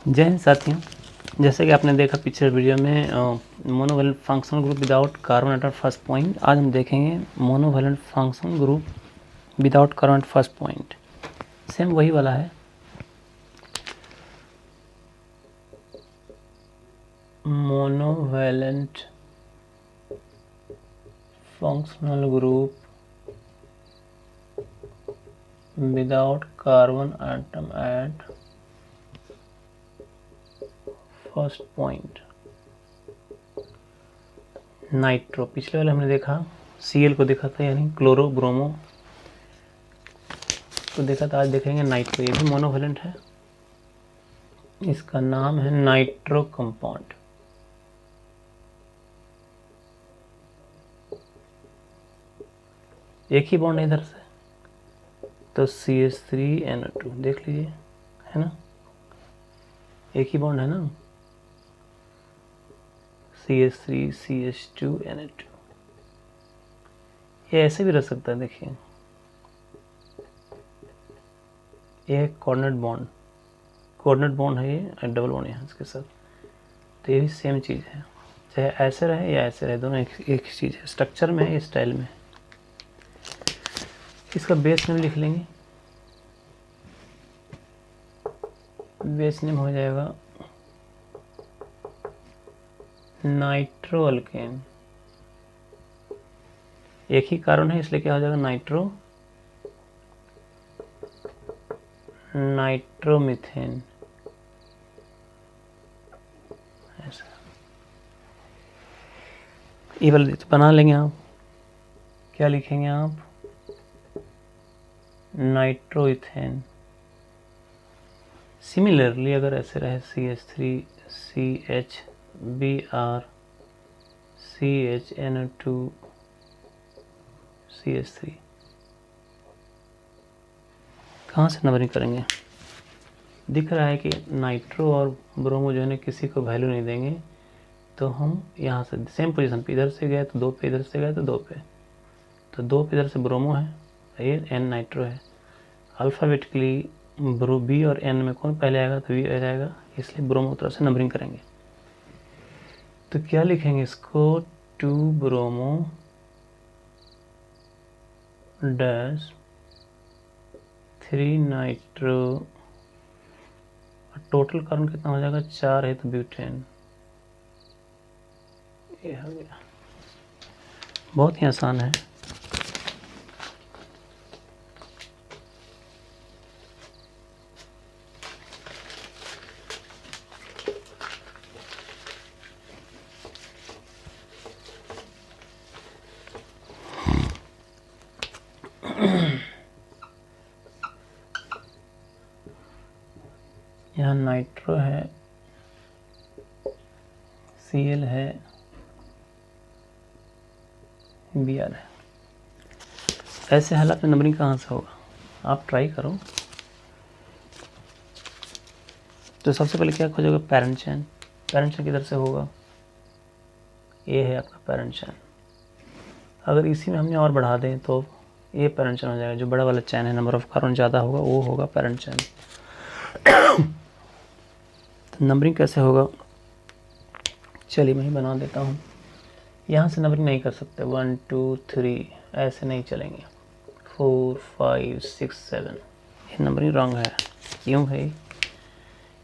जय हिंद साथियों, जैसे कि आपने देखा पिछले वीडियो में monovalent functional group without carbon at first point. आज हम देखेंगे monovalent functional group without carbon at first point. Same वही वाला है। Monovalent functional group without carbon atom at first point. Nitro, पिछले वाले हमने देखा Cl को देखा था, यानी क्लोरो ब्रोमो को देखा था। आज देखेंगे नाइट्रो, ये भी मोनोवैलेंट है। इसका नाम है नाइट्रो कंपाउंड। एक ही बॉन्ड है इधर से, तो CH3NO2 देख लीजिए, है ना, एक ही बॉन्ड है ना, CH3 CH2NO2। ये ऐसे भी रह सकता है, देखिए ये कोऑर्डिनेट बॉन्ड है, ये डबल बॉन्ड है इसके साथ, तो ये भी सेम चीज़ है, चाहे ऐसे रहे या ऐसे रहे, दोनों एक ही चीज़ है, स्ट्रक्चर में है, स्टाइल में। इसका बेस नेम लिख लेंगे, बेस नेम हो जाएगा नाइट्रो अल्केन। एक ही कार्बन है इसलिए क्या हो जाएगा, नाइट्रोमीथेन। ऐसा ये वाला बना लेंगे आप। क्या लिखेंगे आप, नाइट्रोइथेन। सिमिलरली अगर ऐसे रहे CH3 CHBr CHNO2 CH3, कहाँ से नंबरिंग करेंगे? दिख रहा है कि नाइट्रो और ब्रोमो जो है ना किसी को वैल्यू नहीं देंगे, तो हम यहाँ से सेम पोजीशन पे, इधर से गए तो 2 पे, इधर से गए तो 2 पे, तो 2 पे इधर से ब्रोमो है, ये N नाइट्रो है। अल्फ़ाबेटिकली ब्रो B और N में कौन पहले आएगा, तो B आ जाएगा, इसलिए ब्रोमो तरफ से नंबरिंग करेंगे। तो क्या लिखेंगे इसको, 2 bromo dash 3 nitro, total carbon कितना हो जाएगा, 4 है तो ब्यूटेन। ये हो गया, बहुत ही आसान है। यहाँ नाइट्रो है, Cl है, Br है। ऐसे हालात में नंबरिंग कहाँ से होगा, आप ट्राई करो। तो सबसे पहले क्या खोजोगे, पैरेंट चेन। पैरेंट चेन किधर से होगा, ये है आपका पैरेंट चेन। अगर इसी में हमने और बढ़ा दें तो ये पैरेंट चेन हो जाएगा, जो बड़ा वाला चेन है, नंबर ऑफ कार्बन ज़्यादा होगा वो होगा पैरेंट चेन। तो नंबरिंग कैसे होगा, चलिए मैं ही बना देता हूँ। यहाँ से नंबरिंग नहीं कर सकते, 1 2 3 ऐसे नहीं चलेंगे, 4 5 6 7, ये नंबरिंग रॉन्ग है। क्यों भाई,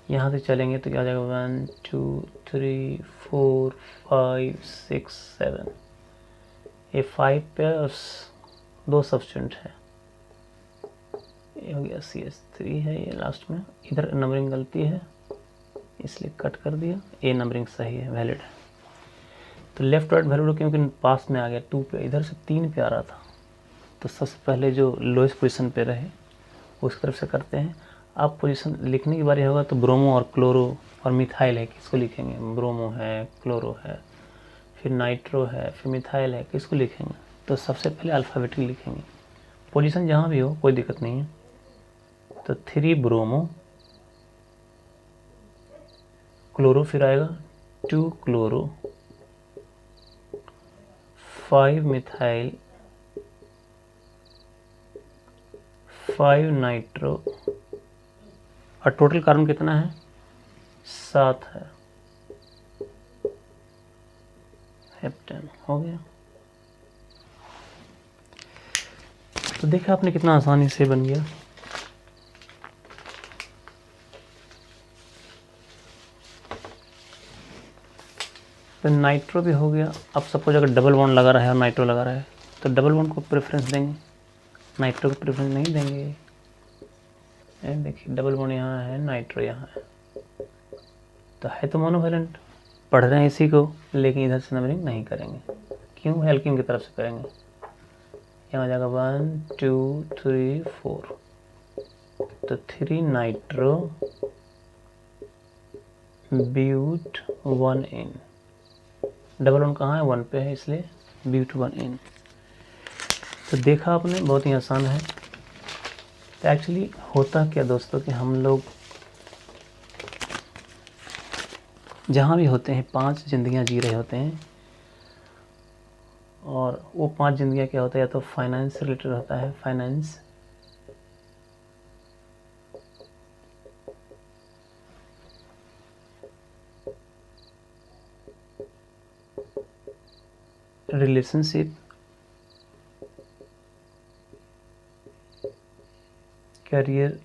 यहाँ से चलेंगे तो क्या हो जाएगा, 1 2 3 4 5 6 7, ये 5 पे 2 सब्स्टिट्यूएंट है, ये हो गया CH3 है, ये लास्ट में, इधर नंबरिंग गलती है इसलिए कट कर दिया, ये नंबरिंग सही है, वैलिड है। तो लेफ्ट राइट वैल्यू क्योंकि पास में आ गया, 2 पे, इधर से 3 पे आ रहा था, तो सबसे पहले जो लोएस्ट पोजीशन पे रहे उस तरफ से करते हैं। अब पोजीशन लिखने की बारी होगा तो ब्रोमो और क्लोरो और मिथाइल है, किसको लिखेंगे, ब्रोमो है, क्लोरो है, फिर नाइट्रो है, फिर मिथाइल है, किसको लिखेंगे, तो सबसे पहले अल्फ़ाबेटिक लिखेंगे। पोजीशन जहाँ भी हो कोई दिक्कत नहीं है। तो 3 ब्रोमो, क्लोरो फिर आएगा 2 क्लोरो, 5 मिथाइल, 5 नाइट्रो, और टोटल कार्बन कितना है 7 है, हेप्टेन हो गया। तो देखा आपने कितना आसानी से बन गया। तो नाइट्रो भी हो गया। अब सपोज अगर डबल बॉन्ड लगा रहा है और नाइट्रो लगा रहा है तो डबल बॉन्ड को प्रेफरेंस देंगे, नाइट्रो को प्रेफरेंस नहीं देंगे। ये देखिए डबल बॉन्ड यहाँ है, नाइट्रो यहाँ है, तो है तो मोनोवैलेंट, पढ़ रहे हैं इसी को, लेकिन इधर से नंबरिंग नहीं करेंगे। क्यों? एल्कीन की तरफ से करेंगे। यहाँ हो जाएगा 1 2 3 4, तो 3 नाइट्रो ब्यूट 1 इन। डबल वन कहाँ है? 1 पे है, इसलिए ब्यूट 1 इन। तो देखा आपने, बहुत ही आसान है। तो एक्चुअली होता क्या दोस्तों कि हम लोग जहाँ भी होते हैं 5 जिंदगियाँ जी रहे होते हैं, और वो 5 जिंदगियाँ क्या होता है? या तो फाइनेंस से रिलेटेड होता है, finance, relationship, career,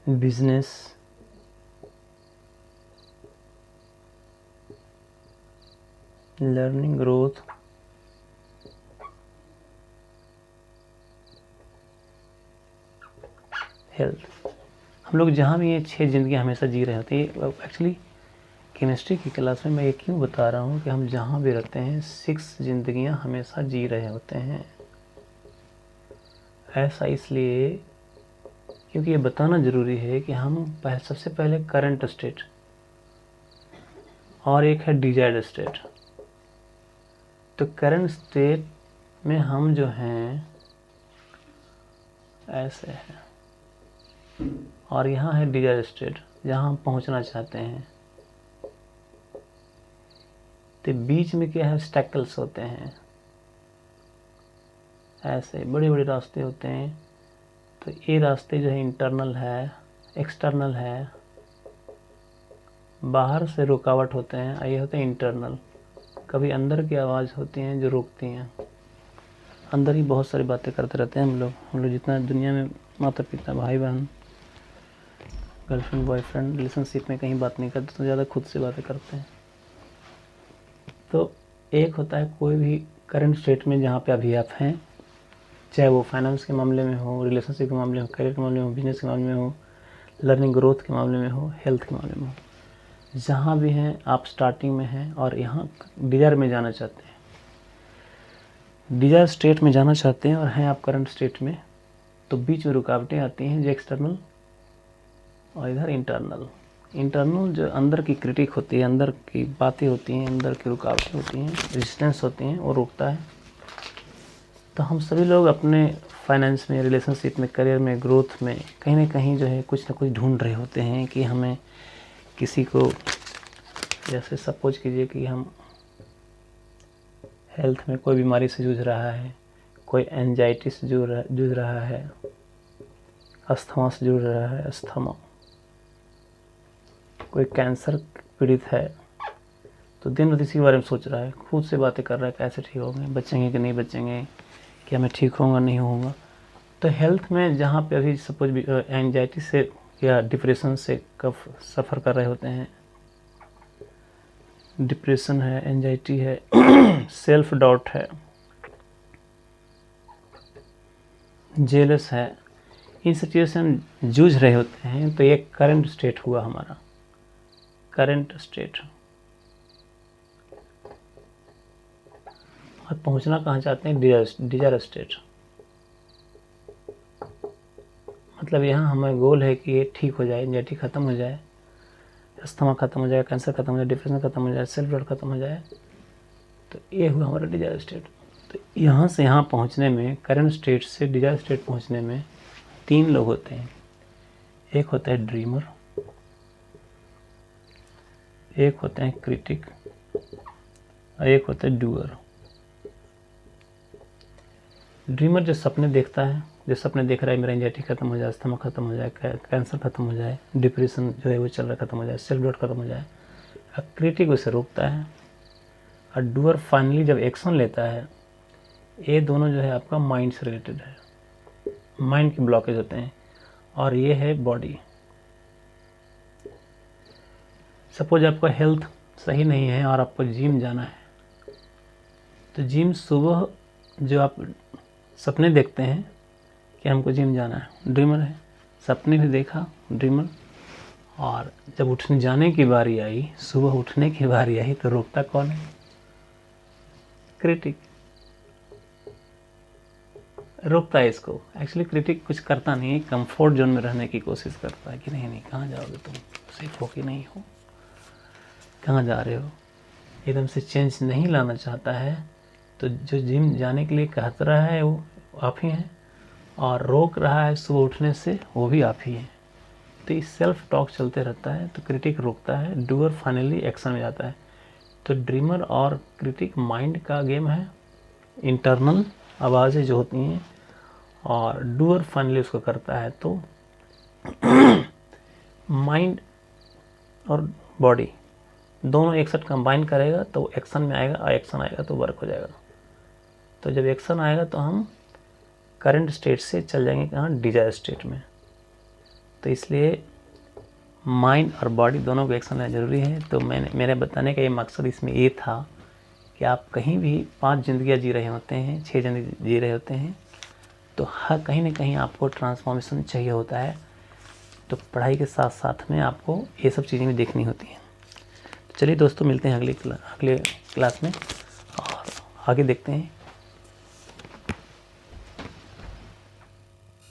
business, learning, growth, health. हम लोग जहाँ भी ये 6 जिंदगियाँ हमेशा जी रहे होते हैं। एक्चुअली केमिस्ट्री की क्लास में मैं ये क्यों बता रहा हूँ कि हम जहाँ भी रहते हैं 6 जिंदगियाँ हमेशा जी रहे होते हैं। ऐसा इसलिए क्योंकि ये बताना ज़रूरी है कि हम सबसे पहले करंट स्टेट और एक है डिजायर्ड स्टेट। तो करंट स्टेट में हम जो हैं ऐसे हैं, और यहाँ है डिजायर्ड स्टेट जहाँ हम पहुँचना चाहते हैं। तो बीच में क्या है? स्टैकल्स होते हैं, ऐसे बड़े बड़े रास्ते होते हैं। तो ये रास्ते जो है इंटरनल है, एक्सटर्नल है, बाहर से रुकावट होते हैं, ये होते हैं इंटरनल। कभी अंदर की आवाज़ होती हैं जो रोकती हैं। अंदर ही बहुत सारी बातें करते रहते हैं हम लोग जितना दुनिया में माता पिता, भाई बहन, गर्लफ्रेंड, बॉयफ्रेंड, रिलेशनशिप में कहीं बात नहीं करते, तो ज़्यादा खुद से बातें करते हैं। तो एक होता है कोई भी करंट स्टेट में जहाँ पे अभी आप हैं, चाहे वो फाइनेंस के मामले में हो, रिलेशनशिप के मामले में हो, करियर के मामले में हो, बिजनेस के मामले में हो, लर्निंग ग्रोथ के मामले में हो, हेल्थ के मामले में हो, जहाँ भी हैं आप स्टार्टिंग में हैं और यहाँ डिजायर में जाना चाहते हैं, डिजायर स्टेट में जाना चाहते हैं और हैं आप करंट स्टेट में। तो बीच में रुकावटें आती हैं जो एक्सटर्नल और इधर इंटरनल। इंटरनल जो अंदर की क्रिटिक होती है, अंदर की बातें होती हैं, अंदर की रुकावटें होती हैं, रेजिस्टेंस होती हैं, वो रोकता है। तो हम सभी लोग अपने फाइनेंस में, रिलेशनशिप में, करियर में, ग्रोथ में कहीं ना कहीं जो है कुछ ना कुछ ढूंढ रहे होते हैं कि हमें किसी को, जैसे सपोज कीजिए कि हम हेल्थ में कोई बीमारी से जूझ रहा है, कोई एंजाइटी से जूझ रहा है, अस्थमा से जूझ रहा है, अस्थमा, कोई कैंसर पीड़ित है, तो दिन रात इसी के बारे में सोच रहा है, खुद से बातें कर रहा है कैसे ठीक होंगे, बचेंगे कि नहीं बचेंगे, क्या मैं ठीक होऊंगा नहीं होऊंगा। तो हेल्थ में जहाँ पे अभी सपोज एंजाइटी से या डिप्रेशन से कब सफ़र कर रहे होते हैं, डिप्रेशन है, एंजाइटी है, सेल्फ डाउट है, जेलस है, इन सब चीज़ों से हम जूझ रहे होते हैं। तो ये करंट स्टेट हुआ हमारा, करंट स्टेट। और पहुंचना कहाँ चाहते हैं? Desire state. मतलब यहाँ हमारा गोल है कि ये ठीक हो जाए, एंजाइटी ख़त्म हो जाए, अस्थमा ख़त्म हो जाए, कैंसर ख़त्म हो जाए, डिप्रेशन ख़त्म हो जाए, सेल्फ डाउट ख़त्म हो जाए। तो ये हुआ हमारा डिजायर स्टेट। तो यहाँ से यहाँ पहुँचने में, करंट स्टेट से डिजायर स्टेट पहुँचने में 3 लोग होते हैं। एक होता है ड्रीमर, एक होते हैं क्रिटिक, और एक होता है डूअर। ड्रीमर जो सपने देखता है, जो सपने देख रहा है मेरा एंजाइटी खत्म हो जाए, अस्थमा खत्म हो जाए, कैंसर खत्म हो जाए, डिप्रेशन जो है वो चल रहा खत्म हो जाए, सेल्फ डाउट खत्म हो जाए, क्रिटिक उसे रोकता है। और डूअर फाइनली जब एक्शन लेता है, ये दोनों जो है आपका माइंड से रिलेटेड है, माइंड के ब्लॉकेज होते हैं, और ये है बॉडी। सपोज आपका हेल्थ सही नहीं है और आपको जिम जाना है, तो जिम सुबह जो आप सपने देखते हैं कि हमको जिम जाना है, ड्रीमर है, सपने भी देखा ड्रीमर, और जब उठने जाने की बारी आई, सुबह उठने की बारी आई, तो रोकता कौन है? क्रिटिक रोकता है इसको। एक्चुअली क्रिटिक कुछ करता नहीं है, कंफर्ट जोन में रहने की कोशिश करता है कि नहीं नहीं कहाँ जाओगे तुम, सेफ हो कि नहीं हो, कहाँ जा रहे हो, एकदम से चेंज नहीं लाना चाहता है। तो जो जिम जाने के लिए कहता रहा है वो आप ही हैं, और रोक रहा है सुबह उठने से वो भी आप ही हैं। तो इस सेल्फ टॉक चलते रहता है, तो क्रिटिक रोकता है, डूअर फाइनली एक्शन में जाता है। तो ड्रीमर और क्रिटिक माइंड का गेम है, इंटरनल आवाज़ें जो होती हैं, और डूअर फाइनली उसको करता है। तो माइंड और बॉडी दोनों एक साथ कंबाइन करेगा तो एक्शन में आएगा, और एक्शन आएगा तो वर्क हो जाएगा। तो जब एक्शन आएगा तो हम करंट स्टेट से चल जाएंगे कहाँ? डिजायर स्टेट में। तो इसलिए माइंड और बॉडी दोनों को एक्शन लेना ज़रूरी है। तो मेरे बताने का ये मकसद इसमें ये था कि आप कहीं भी 5 ज़िंदगियाँ जी रहे होते हैं, 6 ज़िंदगी जी रहे होते हैं, तो हर कहीं ना कहीं आपको ट्रांसफॉर्मेशन चाहिए होता है। तो पढ़ाई के साथ साथ में आपको ये सब चीज़ें भी देखनी होती हैं। तो चलिए दोस्तों, मिलते हैं अगले क्लास में, और आगे देखते हैं